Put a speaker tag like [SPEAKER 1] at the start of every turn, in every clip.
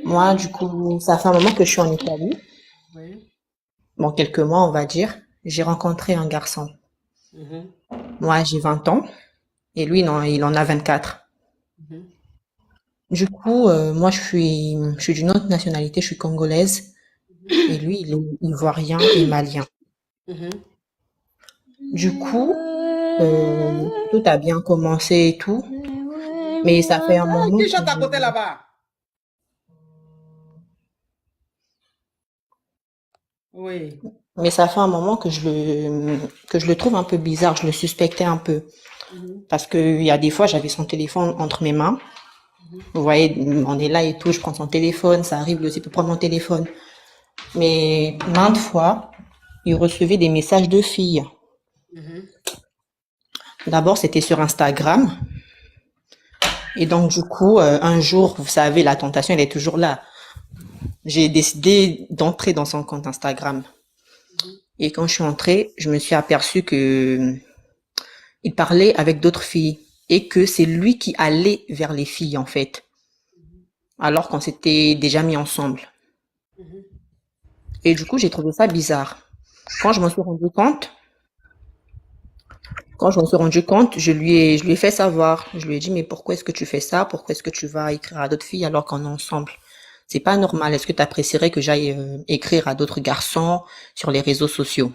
[SPEAKER 1] Moi, du coup, ça fait un moment que je suis en Italie.
[SPEAKER 2] Oui.
[SPEAKER 1] Bon, quelques mois, on va dire. J'ai rencontré un garçon.
[SPEAKER 2] Mhm,
[SPEAKER 1] Moi, j'ai 20 ans et lui, non, il en a 24.
[SPEAKER 2] mhm,
[SPEAKER 1] Du coup, moi, je suis d'une autre nationalité, je suis congolaise et lui, il est ivoirien et malien.
[SPEAKER 2] mhm.
[SPEAKER 1] Du coup, tout a bien commencé et tout, mais ça fait un moment
[SPEAKER 2] Qui
[SPEAKER 1] que
[SPEAKER 2] chante à côté là-bas? Oui.
[SPEAKER 1] mais ça fait un moment que je le trouve un peu bizarre, je le suspectais un peu
[SPEAKER 2] Mhm,
[SPEAKER 1] parce que il y a des fois, j'avais son téléphone entre mes mains.
[SPEAKER 2] mhm,
[SPEAKER 1] Vous voyez, on est là et tout, je prends son téléphone, ça arrive, lui aussi peut prendre mon téléphone. Mais maintes fois, il recevait des messages de filles.
[SPEAKER 2] mhm.
[SPEAKER 1] D'abord, c'était sur Instagram. Et donc, du coup, un jour, vous savez, la tentation, elle est toujours là. J'ai décidé d'entrer dans son compte Instagram. Et quand je suis entrée, je me suis aperçue que il parlait avec d'autres filles et que c'est lui qui allait vers les filles, en fait, alors qu'on s'était déjà mis ensemble. Et du coup, j'ai trouvé ça bizarre. Quand je m'en suis rendu compte, Quand je me suis rendu compte, je lui ai fait savoir. Je lui ai dit, mais pourquoi est-ce que tu fais ça? Pourquoi est-ce que tu vas écrire à d'autres filles alors qu'on est ensemble? C'est pas normal. Est-ce que tu apprécierais que j'aille écrire à d'autres garçons sur les réseaux sociaux?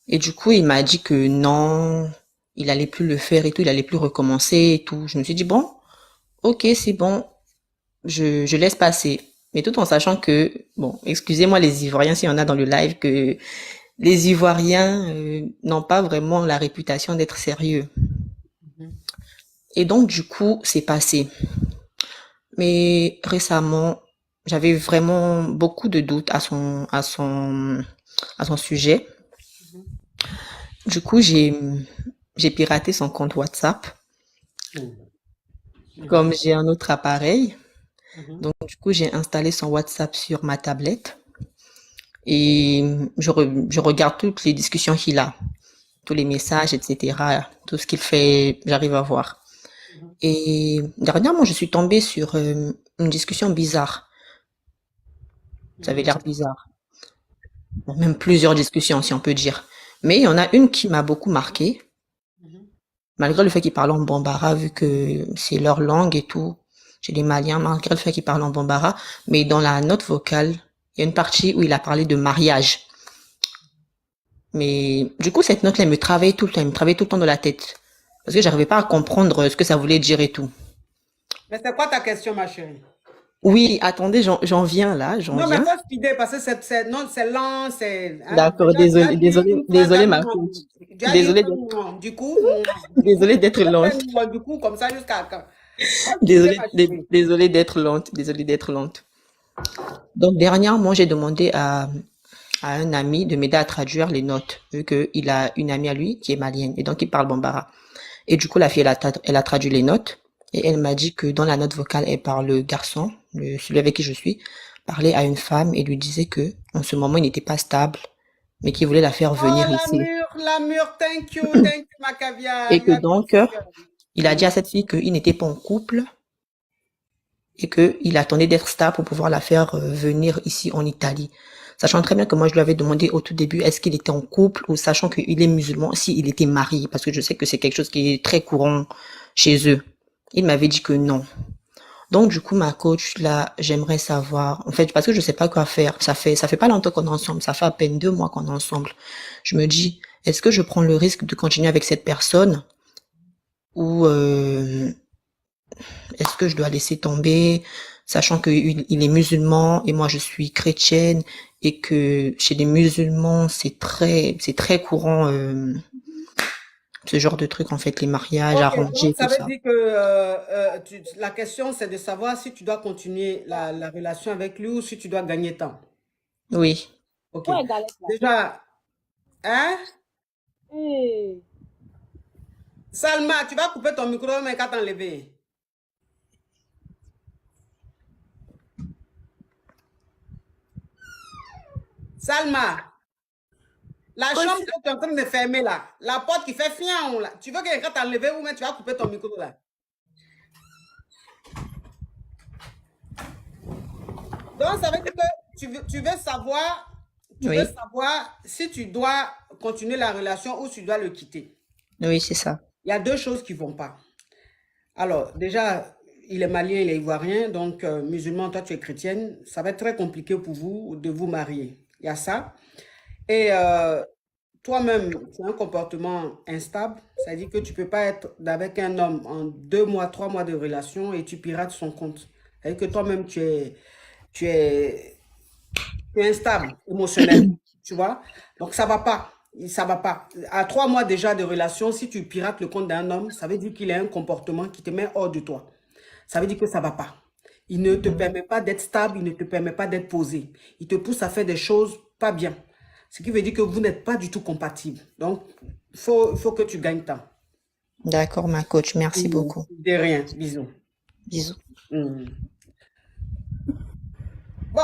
[SPEAKER 1] Et du coup, il m'a dit que non, il allait plus le faire et tout, il allait plus recommencer et tout. Je me suis dit, bon, ok, c'est bon, je laisse passer. Mais tout en sachant que, bon, excusez-moi les Ivoiriens s'il y en a dans le live, que les Ivoiriens n'ont pas vraiment la réputation d'être sérieux. Et donc, du coup, c'est passé. Mais récemment, j'avais vraiment beaucoup de doutes à son sujet. Du coup, j'ai piraté son compte WhatsApp.
[SPEAKER 2] Mhm,
[SPEAKER 1] Comme
[SPEAKER 2] mhm,
[SPEAKER 1] j'ai un autre appareil,
[SPEAKER 2] mhm.
[SPEAKER 1] donc du coup, j'ai installé son WhatsApp sur ma tablette et je regarde toutes les discussions qu'il a, tous les messages, etc. Tout ce qu'il fait, j'arrive à voir. Et dernièrement, je suis tombée sur une discussion bizarre. Ça avait l'air bizarre. Bon, même plusieurs discussions, si on peut dire. Mais il y en a une qui m'a beaucoup marqué, malgré le fait qu'ils parlent en bambara, vu que c'est leur langue et tout, chez les Maliens, malgré le fait qu'ils parlent en bambara. Mais dans la note vocale, il y a une partie où il a parlé de mariage. Mais du coup, cette note-là, elle me travaillait tout le temps, elle me travaillait tout le temps dans la tête. Parce que j'arrivais pas à comprendre ce que ça voulait dire et tout.
[SPEAKER 2] Mais c'est quoi ta question, ma chérie?
[SPEAKER 1] Oui, attendez, j'en viens là, j'en
[SPEAKER 2] Non, mais
[SPEAKER 1] viens.
[SPEAKER 2] faut speeder parce que non, c'est lent, c'est. Hein?
[SPEAKER 1] D'accord,
[SPEAKER 2] Tu as
[SPEAKER 1] désolé,
[SPEAKER 2] dit
[SPEAKER 1] désolé,
[SPEAKER 2] une phrase,
[SPEAKER 1] désolé ma coach.
[SPEAKER 2] tu as dit
[SPEAKER 1] Désolé d'être,
[SPEAKER 2] du coup, du coup,
[SPEAKER 1] désolé d'être
[SPEAKER 2] tu peux
[SPEAKER 1] lente.
[SPEAKER 2] faire du coup comme ça jusqu'à quand? Faut speeder,
[SPEAKER 1] Désolé,
[SPEAKER 2] ma chérie.
[SPEAKER 1] désolé d'être lente, désolé d'être lente. Donc, dernièrement, j'ai demandé à un ami de m'aider à traduire les notes, vu qu'il a une amie à lui qui est malienne, et donc il parle bambara. Et du coup, la fille, elle a traduit les notes, et elle m'a dit que dans la note vocale, elle parle le garçon, celui avec qui je suis, parlait à une femme et lui disait que, en ce moment, il n'était pas stable, mais qu'il voulait la faire
[SPEAKER 2] Oh,
[SPEAKER 1] venir ici.
[SPEAKER 2] la mûre, thank you, ma caviar.
[SPEAKER 1] Et que
[SPEAKER 2] Merci,
[SPEAKER 1] donc,
[SPEAKER 2] Seigneur.
[SPEAKER 1] il a dit à cette fille qu'il n'était pas en couple, et qu'il attendait d'être stable pour pouvoir la faire venir ici en Italie. Sachant très bien que moi, je lui avais demandé au tout début, est-ce qu'il était en couple ou sachant qu'il est musulman, s'il était marié, parce que je sais que c'est quelque chose qui est très courant chez eux. Il m'avait dit que non. Donc, du coup, ma coach, là, j'aimerais savoir, en fait, parce que je sais pas quoi faire. Ça fait pas longtemps qu'on est ensemble. Ça fait à peine 2 mois qu'on est ensemble. Je me dis, est-ce que je prends le risque de continuer avec cette personne ou est-ce que je dois laisser tomber, sachant qu'il est musulman et moi je suis chrétienne et que chez les musulmans c'est très courant ce genre de truc en fait, les mariages
[SPEAKER 2] Ok, donc
[SPEAKER 1] arrangés,
[SPEAKER 2] ça
[SPEAKER 1] tout
[SPEAKER 2] veut
[SPEAKER 1] ça.
[SPEAKER 2] dire que la question, c'est de savoir si tu dois continuer la relation avec lui ou si tu dois gagner temps.
[SPEAKER 1] Oui.
[SPEAKER 2] Ok.
[SPEAKER 3] Ouais, galette là.
[SPEAKER 2] Déjà, hein?
[SPEAKER 3] Hey.
[SPEAKER 2] Salma, tu vas couper ton micro, mais qu'à t'enlever. Salma, la
[SPEAKER 1] Quoi,
[SPEAKER 2] chambre que tu es en train de fermer là, la porte qui fait fian là, tu veux que quelqu'un t'enlever ou mais tu vas couper ton micro là? Donc, ça veut dire que tu veux savoir,
[SPEAKER 1] Oui,
[SPEAKER 2] si tu dois continuer la relation ou si tu dois le quitter.
[SPEAKER 1] oui, c'est ça.
[SPEAKER 2] Il y a deux choses qui vont pas. Alors, déjà, il est malien, il est ivoirien, donc musulman, toi tu es chrétienne, ça va être très compliqué pour vous de vous marier. Il y a ça. Et toi-même, tu as un comportement instable, c'est-à-dire que tu peux pas être avec un homme en 2 mois, 3 mois de relation et tu pirates son compte. C'est-à-dire que toi-même, tu es, tu es instable émotionnellement, tu vois. Donc ça va pas. Ça va pas. À 3 mois déjà de relation, si tu pirates le compte d'un homme, ça veut dire qu'il a un comportement qui te met hors de toi. Ça veut dire que ça va pas. Il ne te permet pas d'être stable, il ne te permet pas d'être posé. Il te pousse à faire des choses pas bien. Ce qui veut dire que vous n'êtes pas du tout compatibles. Donc, il faut que tu gagnes temps.
[SPEAKER 1] D'accord, ma coach. Merci beaucoup.
[SPEAKER 2] De rien. Bisous.
[SPEAKER 1] Bisous.
[SPEAKER 2] Mm. Bon,